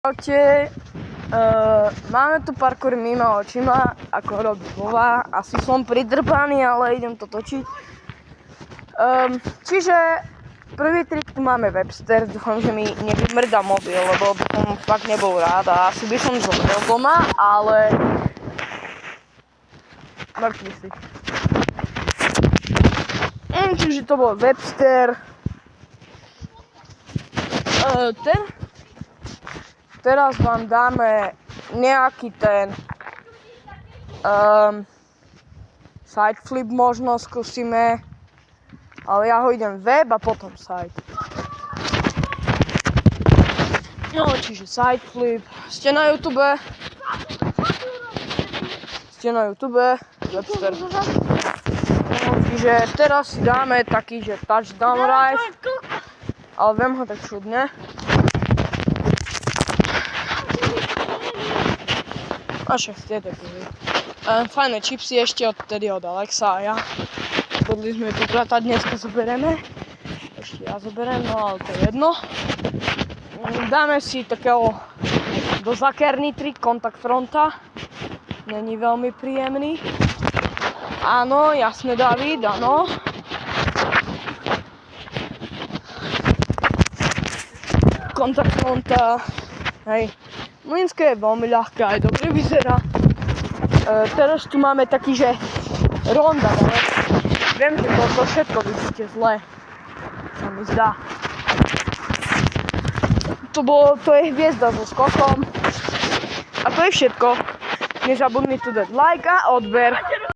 Čaute, máme tu parkour mimo očima, ako robí Vova. Asi som pridrbaný, ale idem to točiť. Čiže prvý trik tu máme Webster, dúfam, že mi nevymrdá mobil, lebo by som fakt nebol rád a asi by som zomrel doma, ale... Mŕtvy si. Čiže to bol Webster. Teraz vám dáme nejaký ten side flip možno skúsime, ale ja ho idem web a potom side. No, čiže side flip. Ste na YouTube? Webster. No, čiže teraz si dáme taký, že touchdown rise, ale viem ho tak čudne. A však ste takový. Fajné čipsy ešte odtedy od Alexa a ja. Podli sme tu brata, dneska zoberieme. Ešte ja zoberiem, no ale to je jedno. Dáme si takého dozakerný trik, kontakt fronta. Není veľmi príjemný. Áno, jasne David, áno. Kontakt fronta, hej. Mlynské je veľmi ľahké, aj dobre vyzerá. Teraz tu máme taký, že ronda, ale viem, že to všetko vidíte zle. Sa mi zdá. To je hviezda so skokom. A to je všetko. Nezabudni tu dať like a odber.